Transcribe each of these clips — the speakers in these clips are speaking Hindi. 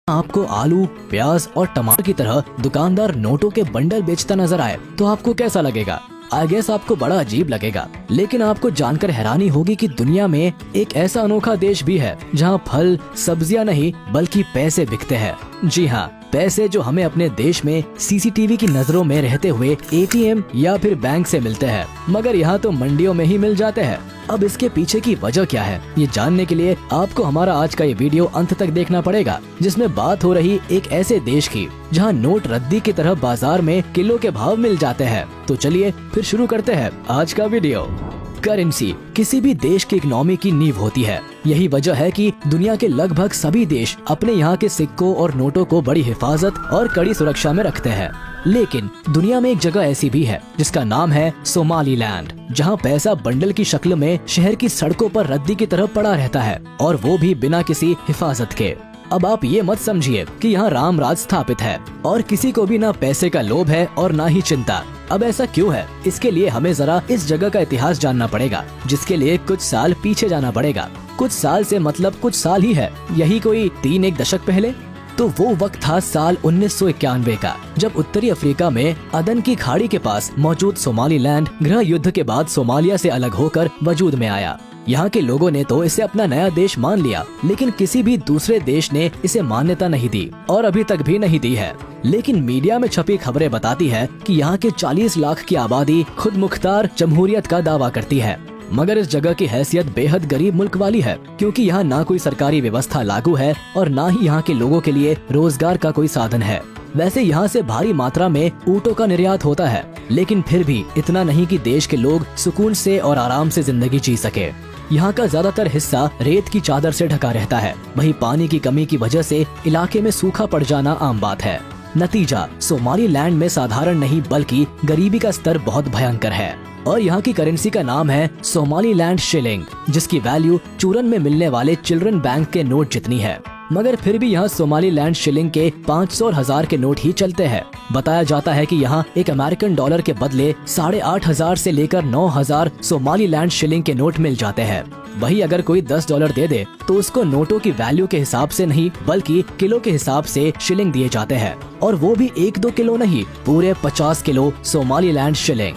आपको आलू, प्याज और टमाटर की तरह दुकानदार नोटों के बंडल बेचता नजर आए तो आपको कैसा लगेगा? आई गेस आपको बड़ा अजीब लगेगा, लेकिन आपको जानकर हैरानी होगी कि दुनिया में एक ऐसा अनोखा देश भी है जहां फल, सब्जियां नहीं बल्कि पैसे बिकते हैं। जी हाँ, पैसे जो हमें अपने देश में सीसीटीवी की नजरों में रहते हुए एटीएम या फिर बैंक से मिलते हैं, मगर यहाँ तो मंडियों में ही मिल जाते हैं। अब इसके पीछे की वजह क्या है, ये जानने के लिए आपको हमारा आज का ये वीडियो अंत तक देखना पड़ेगा, जिसमें बात हो रही एक ऐसे देश की जहाँ नोट रद्दी की तरह बाजार में किलो के भाव मिल जाते हैं। तो चलिए फिर शुरू करते हैं आज का वीडियो। करेंसी किसी भी देश की इकोनॉमी की नींव होती है। यही वजह है कि दुनिया के लगभग सभी देश अपने यहाँ के सिक्कों और नोटों को बड़ी हिफाजत और कड़ी सुरक्षा में रखते हैं। लेकिन दुनिया में एक जगह ऐसी भी है जिसका नाम है सोमालीलैंड, जहाँ पैसा बंडल की शक्ल में शहर की सड़कों पर रद्दी की तरह पड़ा रहता है, और वो भी बिना किसी हिफाजत के। अब आप ये मत समझिए कि यहाँ राम राज स्थापित है और किसी को भी ना पैसे का लोभ है और ना ही चिंता। अब ऐसा क्यों है, इसके लिए हमें जरा इस जगह का इतिहास जानना पड़ेगा, जिसके लिए कुछ साल पीछे जाना पड़ेगा। कुछ साल से मतलब कुछ साल ही है, यही कोई 3-1 दशक पहले। तो वो वक्त था साल 1991 का, जब उत्तरी अफ्रीका में अदन की खाड़ी के पास मौजूद सोमालीलैंड गृह युद्ध के बाद सोमालिया से अलग होकर वजूद में आया। यहाँ के लोगों ने तो इसे अपना नया देश मान लिया, लेकिन किसी भी दूसरे देश ने इसे मान्यता नहीं दी और अभी तक भी नहीं दी है। लेकिन मीडिया में छपी खबरें बताती है कि यहाँ के 40 लाख की आबादी खुद मुख्तार जमहूरियत का दावा करती है, मगर इस जगह की हैसियत बेहद गरीब मुल्क वाली है, क्योंकि यहाँ ना कोई सरकारी व्यवस्था लागू है और ना ही यहाँ के लोगों के लिए रोजगार का कोई साधन है। वैसे यहाँ से भारी मात्रा में ऊँटों का निर्यात होता है, लेकिन फिर भी इतना नहीं कि देश के लोग सुकून से और आराम से जिंदगी जी सके। यहाँ का ज्यादातर हिस्सा रेत की चादर से ढका रहता है। वहीं पानी की कमी की वजह से इलाके में सूखा पड़ जाना आम बात है। नतीजा, सोमालीलैंड में साधारण नहीं बल्कि गरीबी का स्तर बहुत भयंकर है, और यहाँ की करेंसी का नाम है सोमालीलैंड शिलिंग, जिसकी वैल्यू चूरन में मिलने वाले चिल्ड्रन बैंक के नोट जितनी है। मगर फिर भी यहाँ सोमालीलैंड शिलिंग के 500 और 1000 के नोट ही चलते हैं। बताया जाता है कि यहाँ एक अमेरिकन डॉलर के बदले 8,500 से लेकर 9,000 सोमालीलैंड शिलिंग के नोट मिल जाते हैं। वही अगर कोई $10 दे दे तो उसको नोटों की वैल्यू के हिसाब से नहीं बल्कि किलो के हिसाब से शिलिंग दिए जाते हैं, और वो भी 1-2 किलो नहीं, पूरे 50 किलो सोमालीलैंड शिलिंग।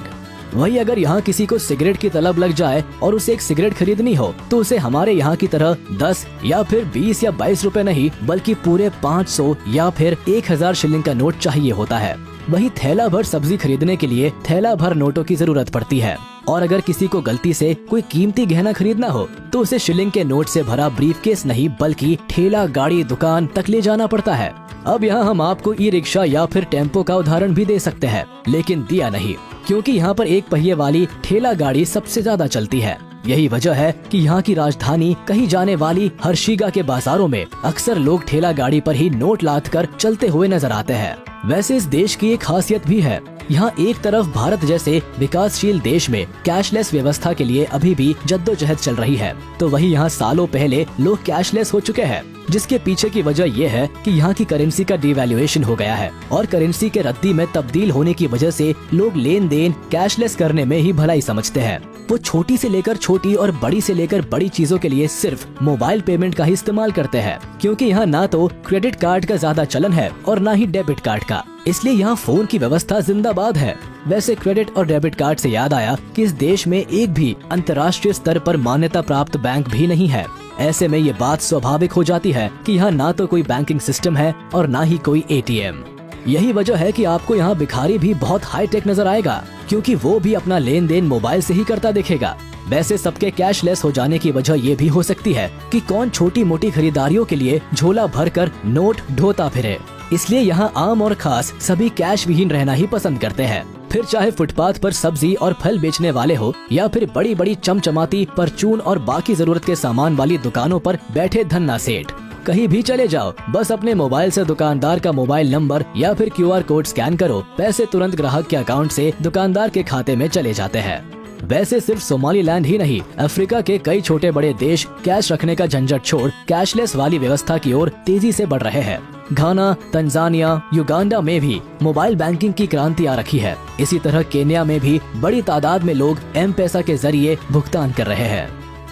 वही अगर यहाँ किसी को सिगरेट की तलब लग जाए और उसे एक सिगरेट खरीदनी हो तो उसे हमारे यहाँ की तरह 10 या फिर 20 या 22 रुपए नहीं बल्कि पूरे 500 या फिर 1000 शिलिंग का नोट चाहिए होता है। वही थैला भर सब्जी खरीदने के लिए थैला भर नोटों की जरूरत पड़ती है, और अगर किसी को गलती से कोई कीमती गहना खरीदना हो तो उसे शिलिंग के नोट से भरा ब्रीफकेस नहीं बल्कि ठेला गाड़ी दुकान तक ले जाना पड़ता है। अब यहाँ हम आपको ई रिक्शा या फिर टेम्पो का उदाहरण भी दे सकते हैं, लेकिन दिया नहीं, क्योंकि यहाँ पर एक पहिए वाली ठेला गाड़ी सबसे ज्यादा चलती है। यही वजह है कि यहाँ की राजधानी कही जाने वाली हर्षिगा के बाजारों में अक्सर लोग ठेला गाड़ी पर ही नोट लाद कर चलते हुए नजर आते हैं। वैसे इस देश की एक खासियत भी है, यहाँ एक तरफ भारत जैसे विकासशील देश में कैशलेस व्यवस्था के लिए अभी भी जद्दोजहद चल रही है, तो वही यहाँ सालों पहले लोग कैशलेस हो चुके हैं, जिसके पीछे की वजह यह है कि यहाँ की करेंसी का डिवैल्यूएशन हो गया है, और करेंसी के रद्दी में तब्दील होने की वजह से लोग लेन देन कैशलेस करने में ही भलाई समझते हैं। वो छोटी से लेकर छोटी और बड़ी से लेकर बड़ी चीजों के लिए सिर्फ मोबाइल पेमेंट का ही इस्तेमाल करते हैं, क्योंकि यहाँ ना तो क्रेडिट कार्ड का ज्यादा चलन है और ना ही डेबिट कार्ड का, इसलिए यहाँ फोन की व्यवस्था जिंदाबाद है। वैसे क्रेडिट और डेबिट कार्ड से याद आया कि इस देश में एक भी अंतर्राष्ट्रीय स्तर पर मान्यता प्राप्त बैंक भी नहीं है। ऐसे में ये बात स्वाभाविक हो जाती है कि यहाँ ना तो कोई बैंकिंग सिस्टम है और ना ही कोई एटीएम। यही वजह है कि आपको यहाँ भिखारी भी बहुत हाई टेक नजर आएगा, क्योंकि वो भी अपना लेन देन मोबाइल से ही करता दिखेगा। वैसे सबके कैशलेस हो जाने की वजह ये भी हो सकती है कि कौन छोटी मोटी खरीदारियों के लिए झोला भरकर नोट ढोता फिरे, इसलिए यहाँ आम और खास सभी कैश विहीन रहना ही पसंद करते हैं। फिर चाहे फुटपाथ पर सब्जी और फल बेचने वाले हो या फिर बड़ी बड़ी चमचमाती परचून और बाकी जरूरत के सामान वाली दुकानों पर बैठे धन्ना सेठ, कहीं भी चले जाओ, बस अपने मोबाइल से दुकानदार का मोबाइल नंबर या फिर QR कोड स्कैन करो, पैसे तुरंत ग्राहक के अकाउंट से दुकानदार के खाते में चले जाते हैं। वैसे सिर्फ सोमालीलैंड ही नहीं, अफ्रीका के कई छोटे बड़े देश कैश रखने का झंझट छोड़ कैशलेस वाली व्यवस्था की ओर तेजी से बढ़ रहे हैं। घाना, तंजानिया, युगांडा में भी मोबाइल बैंकिंग की क्रांति आ रखी है। इसी तरह केन्या में भी बड़ी तादाद में लोग M-पेसा के जरिए भुगतान कर रहे हैं।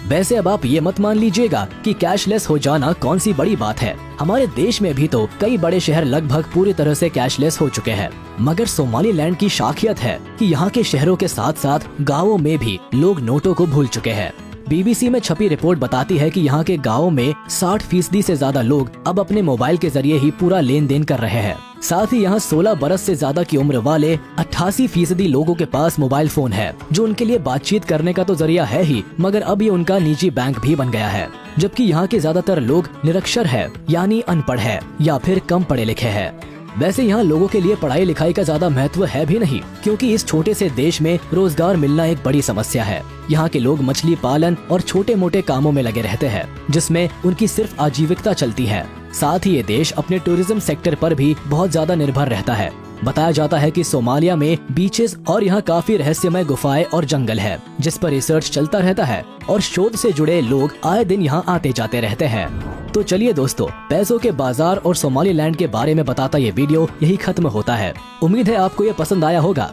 वैसे अब आप ये मत मान लीजिएगा कि कैशलेस हो जाना कौन सी बड़ी बात है। हमारे देश में भी तो कई बड़े शहर लगभग पूरी तरह से कैशलेस हो चुके हैं, मगर सोमालीलैंड की खासियत है कि यहाँ के शहरों के साथ साथ गाँवों में भी लोग नोटों को भूल चुके हैं। BBC में छपी रिपोर्ट बताती है कि यहाँ के गाँवों में 60% से ज्यादा लोग अब अपने मोबाइल के जरिए ही पूरा लेन देन कर रहे हैं। साथ ही यहाँ 16 बरस से ज्यादा की उम्र वाले 88% लोगों के पास मोबाइल फोन है, जो उनके लिए बातचीत करने का तो जरिया है ही, मगर अब ये उनका निजी बैंक भी बन गया है। जबकि यहाँ के ज्यादातर लोग निरक्षर है, यानी अनपढ़ है या फिर कम पढ़े लिखे हैं। वैसे यहाँ लोगों के लिए पढ़ाई लिखाई का ज्यादा महत्व है भी नहीं, क्योंकि इस छोटे से देश में रोजगार मिलना एक बड़ी समस्या है। यहाँ के लोग मछली पालन और छोटे मोटे कामों में लगे रहते हैं, जिसमें उनकी सिर्फ आजीविका चलती है। साथ ही ये देश अपने टूरिज्म सेक्टर पर भी बहुत ज्यादा निर्भर रहता है। बताया जाता है कि सोमालिया में बीचेस और यहाँ काफी रहस्यमय गुफाएं और जंगल है, जिस पर रिसर्च चलता रहता है और शोध से जुड़े लोग आए दिन यहाँ आते जाते रहते हैं। तो चलिए दोस्तों, पैसों के बाजार और सोमालीलैंड के बारे में बताता ये वीडियो यही खत्म होता है। उम्मीद है आपको ये पसंद आया होगा।